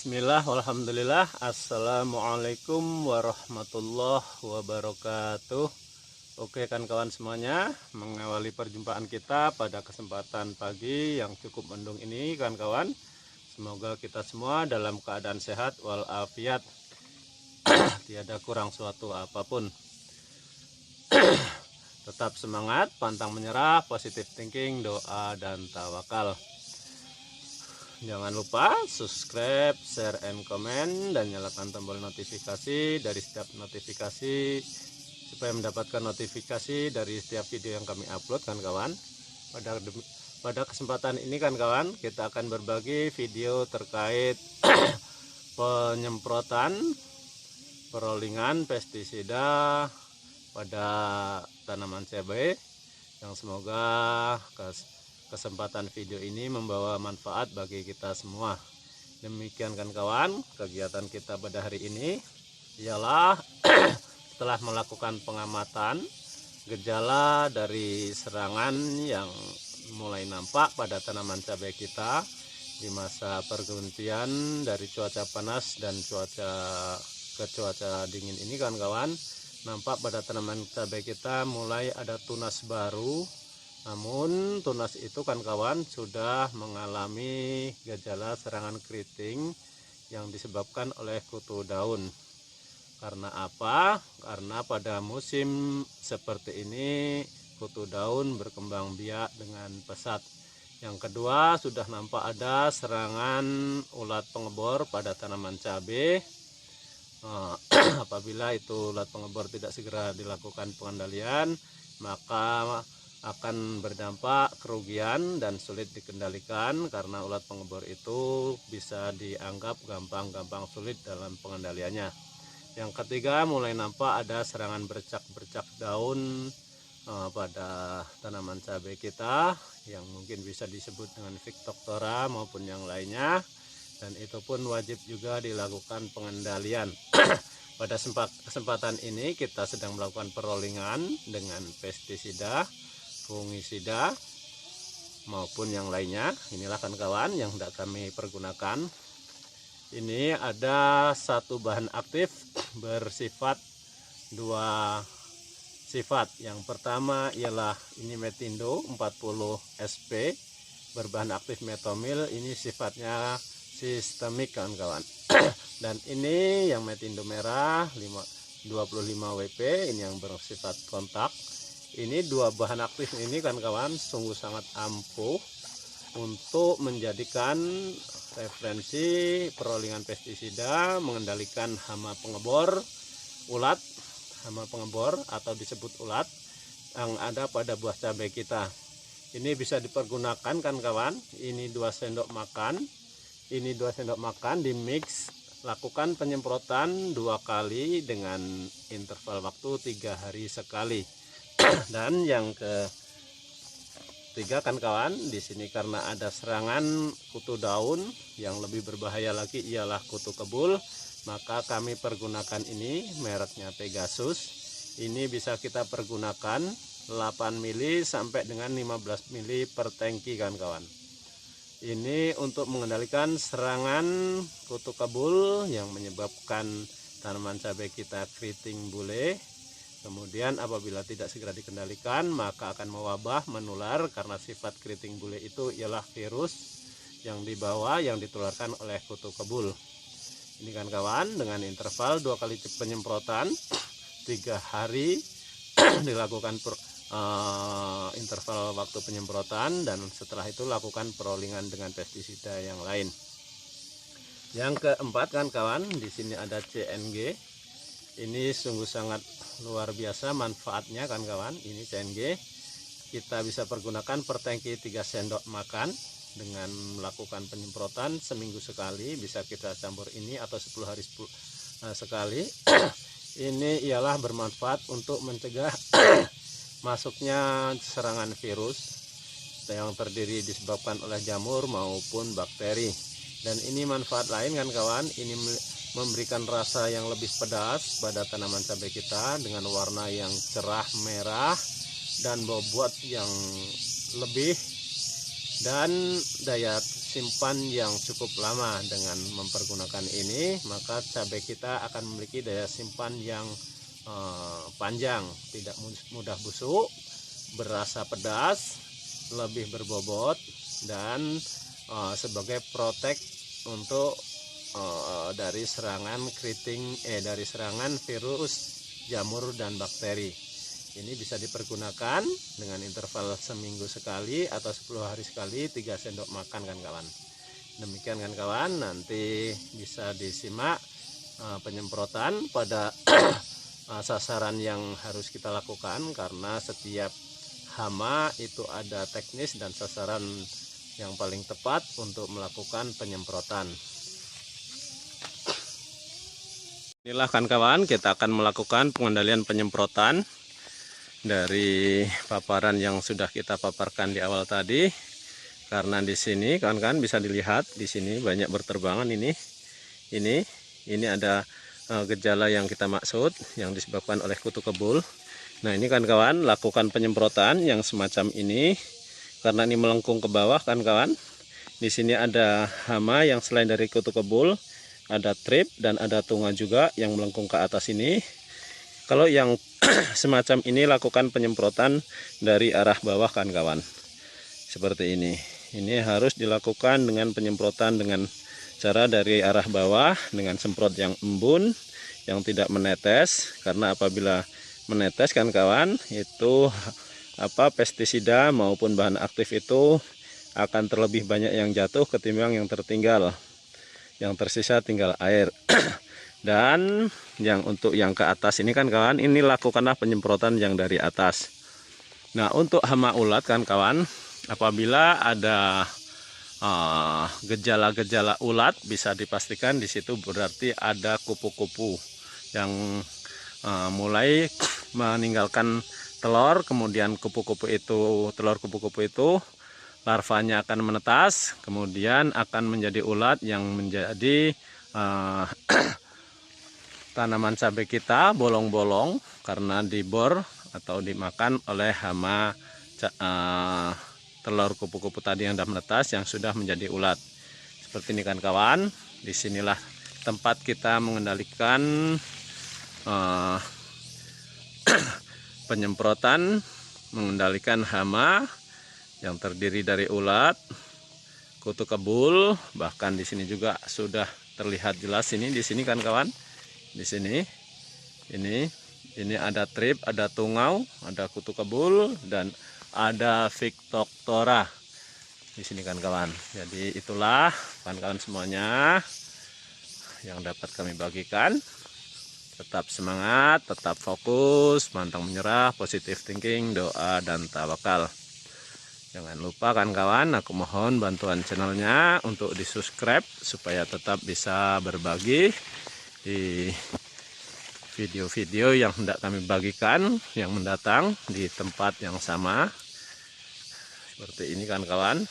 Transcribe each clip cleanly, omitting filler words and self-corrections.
Bismillah, walhamdulillah, assalamualaikum warahmatullahi wabarakatuh. Oke kawan-kawan semuanya, mengawali perjumpaan kita pada kesempatan pagi yang cukup mendung ini kawan-kawan. Semoga kita semua dalam keadaan sehat walafiat, tiada kurang suatu apapun. Tetap semangat, pantang menyerah, positive thinking, doa dan tawakal. Jangan lupa subscribe, share, and comment, dan nyalakan tombol notifikasi dari setiap notifikasi supaya mendapatkan notifikasi dari setiap video yang kami upload kan kawan. Pada kesempatan ini kan kawan, kita akan berbagi video terkait penyemprotan perolingan pestisida pada tanaman cabai, yang semoga kesempatan video ini membawa manfaat bagi kita semua. Demikian kan kawan, kegiatan kita pada hari ini ialah setelah melakukan pengamatan gejala dari serangan yang mulai nampak pada tanaman cabai kita di masa pergantian dari cuaca panas dan cuaca ke cuaca dingin ini kan kawan. Nampak pada tanaman cabai kita mulai ada tunas baru. Namun tunas itu kan kawan sudah mengalami gejala serangan keriting yang disebabkan oleh kutu daun. Karena apa? Karena pada musim seperti ini kutu daun berkembang biak dengan pesat. Yang kedua, sudah nampak ada serangan ulat pengebor pada tanaman cabai. Apabila itu ulat pengebor tidak segera dilakukan pengendalian, maka akan berdampak kerugian dan sulit dikendalikan, karena ulat pengebor itu bisa dianggap gampang sulit dalam pengendaliannya. Yang ketiga, mulai nampak ada serangan bercak-bercak daun pada tanaman cabai kita yang mungkin bisa disebut dengan Phytophthora maupun yang lainnya, dan itu pun wajib juga dilakukan pengendalian. Pada kesempatan ini kita sedang melakukan perolingan dengan pestisida, fungisida maupun yang lainnya. Inilah kan kawan yang tidak kami pergunakan. Ini ada satu bahan aktif bersifat dua sifat. Yang pertama ialah ini Metindo 40 SP berbahan aktif metomil. Ini sifatnya sistemik kawan-kawan. Dan ini yang Metindo merah 25 WP, ini yang bersifat kontak. Ini dua bahan aktif ini kan kawan sungguh sangat ampuh untuk menjadikan referensi perolingan pestisida mengendalikan hama pengebor ulat, hama pengebor atau disebut ulat yang ada pada buah cabai kita. Ini bisa dipergunakan kan kawan. Ini 2 sendok makan. Ini 2 sendok makan di mix, lakukan penyemprotan 2 kali dengan interval waktu 3 hari sekali. Dan yang ketiga kan kawan, di sini karena ada serangan kutu daun yang lebih berbahaya lagi ialah kutu kebul, maka kami pergunakan ini mereknya Pegasus. Ini bisa kita pergunakan 8 mili sampai dengan 15 mili per tangki kan kawan. Ini untuk mengendalikan serangan kutu kebul yang menyebabkan tanaman cabai kita keriting bule. Kemudian apabila tidak segera dikendalikan, maka akan mewabah, menular, karena sifat keriting bule itu ialah virus yang dibawa, yang ditularkan oleh kutu kebul. Ini kan kawan, dengan interval 2 kali penyemprotan 3 hari dilakukan interval waktu penyemprotan, dan setelah itu lakukan perolingan dengan pestisida yang lain. Yang keempat kan kawan, di sini ada CNG. Ini sungguh sangat luar biasa manfaatnya kan kawan. Ini CNG kita bisa pergunakan per tangki 3 sendok makan dengan melakukan penyemprotan seminggu sekali. Bisa kita campur ini atau 10 hari sekali. Ini ialah bermanfaat untuk mencegah masuknya serangan virus yang terdiri disebabkan oleh jamur maupun bakteri. Dan ini manfaat lain kan kawan, ini memberikan rasa yang lebih pedas pada tanaman cabai kita dengan warna yang cerah merah dan bobot yang lebih dan daya simpan yang cukup lama. Dengan mempergunakan ini, maka cabai kita akan memiliki daya simpan yang panjang, tidak mudah busuk, berasa pedas, lebih berbobot, dan sebagai protek untuk dari serangan dari serangan virus, jamur, dan bakteri. Ini bisa dipergunakan dengan interval seminggu sekali atau 10 hari sekali, 3 sendok makan kan kawan. Demikian kan kawan, nanti bisa disimak penyemprotan pada sasaran yang harus kita lakukan, karena setiap hama itu ada teknis dan sasaran yang paling tepat untuk melakukan penyemprotan. Inilah kan kawan, kita akan melakukan pengendalian penyemprotan dari paparan yang sudah kita paparkan di awal tadi. Karena di sini kawan-kawan bisa dilihat, di sini banyak berterbangan ini ada gejala yang kita maksud yang disebabkan oleh kutu kebul. Nah, ini kan kawan, lakukan penyemprotan yang semacam ini karena ini melengkung ke bawah kan kawan. Di sini ada hama yang selain dari kutu kebul, ada trip dan ada tunga juga yang melengkung ke atas ini. Kalau yang semacam ini, lakukan penyemprotan dari arah bawah kan kawan, seperti ini. Ini harus dilakukan dengan penyemprotan dengan cara dari arah bawah, dengan semprot yang embun, yang tidak menetes. Karena apabila menetes kan kawan, itu pestisida maupun bahan aktif itu akan terlebih banyak yang jatuh ketimbang yang tertinggal. Yang tersisa tinggal air. Dan yang untuk yang ke atas ini kan kawan, ini lakukanlah penyemprotan yang dari atas. Nah, untuk hama ulat kan kawan, apabila ada gejala-gejala ulat, bisa dipastikan di situ berarti ada kupu-kupu yang mulai meninggalkan telur. Kemudian telur kupu-kupu itu larvanya akan menetas, kemudian akan menjadi ulat yang menjadi tanaman cabai kita bolong-bolong karena dibor atau dimakan oleh hama telur kupu-kupu tadi yang sudah menetas, yang sudah menjadi ulat. Seperti ini kan kawan. Disinilah tempat kita mengendalikan penyemprotan, mengendalikan hama yang terdiri dari ulat, kutu kebul, bahkan di sini juga sudah terlihat jelas ini. Di sini kan kawan. Di sini ini ada trip, ada tungau, ada kutu kebul, dan ada Phytophthora di sini kan kawan. Jadi itulah kawan-kawan semuanya yang dapat kami bagikan. Tetap semangat, tetap fokus, pantang menyerah, positive thinking, doa dan tawakal. Jangan lupa kan kawan, aku mohon bantuan channelnya untuk di subscribe supaya tetap bisa berbagi di video-video yang hendak kami bagikan yang mendatang di tempat yang sama. Seperti ini kan kawan.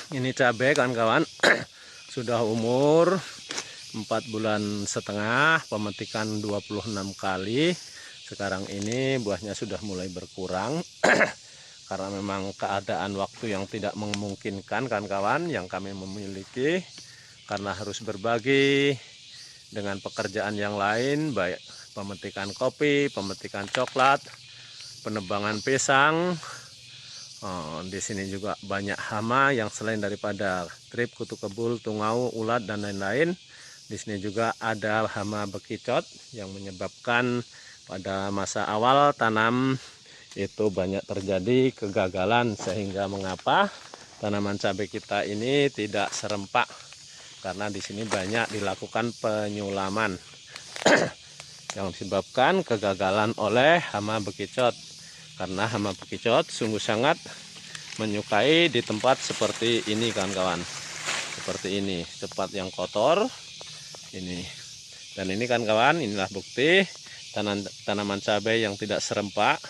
Ini cabai kan kawan. Sudah umur 4,5 bulan, pemetikan 26 kali. Sekarang ini buahnya sudah mulai berkurang. Karena memang keadaan waktu yang tidak memungkinkan kan kawan, yang kami memiliki. Karena harus berbagi dengan pekerjaan yang lain, baik pemetikan kopi, pemetikan coklat, penebangan pisang. Di sini juga banyak hama yang selain daripada trip, kutu kebul, tungau, ulat dan lain-lain. Di sini juga ada hama bekicot yang menyebabkan pada masa awal tanam itu banyak terjadi kegagalan, sehingga mengapa tanaman cabai kita ini tidak serempak. Karena di sini banyak dilakukan penyulaman yang disebabkan kegagalan oleh hama bekicot. Karena hama bekicot sungguh sangat menyukai di tempat seperti ini kan kawan. Seperti ini, tempat yang kotor ini. Dan ini kan kawan, inilah bukti tanaman cabai yang tidak serempak.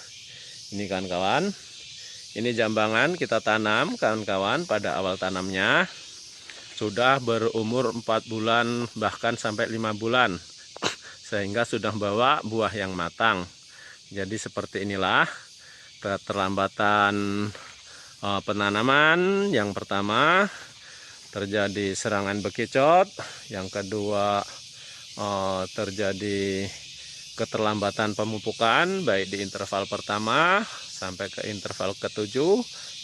Ini kan kawan. Ini jambangan kita tanam kawan-kawan pada awal tanamnya. Sudah berumur 4 bulan bahkan sampai 5 bulan, sehingga sudah membawa buah yang matang. Jadi seperti inilah keterlambatan penanaman. Yang pertama terjadi serangan bekicot, yang kedua terjadi keterlambatan pemupukan baik di interval pertama sampai ke interval ke-7,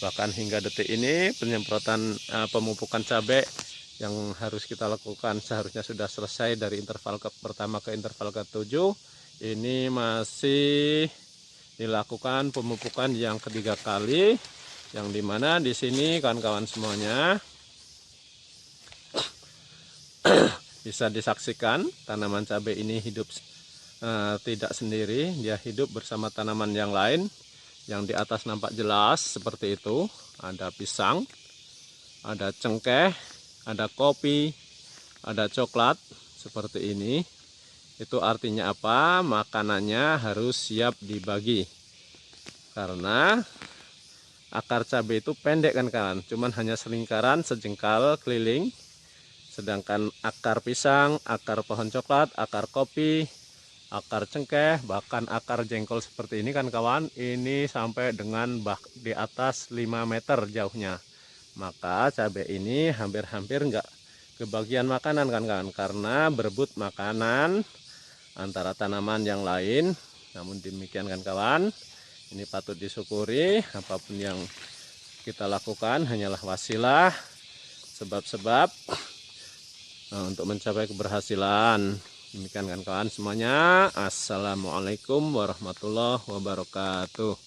bahkan hingga detik ini penyemprotan pemupukan cabai yang harus kita lakukan seharusnya sudah selesai dari interval pertama ke interval ke-7. Ini masih dilakukan pemupukan yang ketiga kali, yang dimana di sini kawan-kawan semuanya bisa disaksikan tanaman cabai ini hidup tidak sendiri, dia hidup bersama tanaman yang lain. Yang di atas nampak jelas seperti itu, ada pisang, ada cengkeh, ada kopi, ada coklat seperti ini. Itu artinya apa? Makanannya harus siap dibagi, karena akar cabai itu pendek kan kawan, cuman hanya selingkaran sejengkal keliling. Sedangkan akar pisang, akar pohon coklat, akar kopi, akar cengkeh, bahkan akar jengkol seperti ini kan kawan, ini sampai dengan di atas 5 meter jauhnya. Maka cabai ini hampir-hampir enggak kebagian makanan kan kawan, karena berebut makanan antara tanaman yang lain. Namun demikian kan kawan, ini patut disyukuri. Apapun yang kita lakukan hanyalah wasilah, sebab-sebab untuk mencapai keberhasilan. Demikian kan kawan semuanya. Assalamualaikum warahmatullahi wabarakatuh.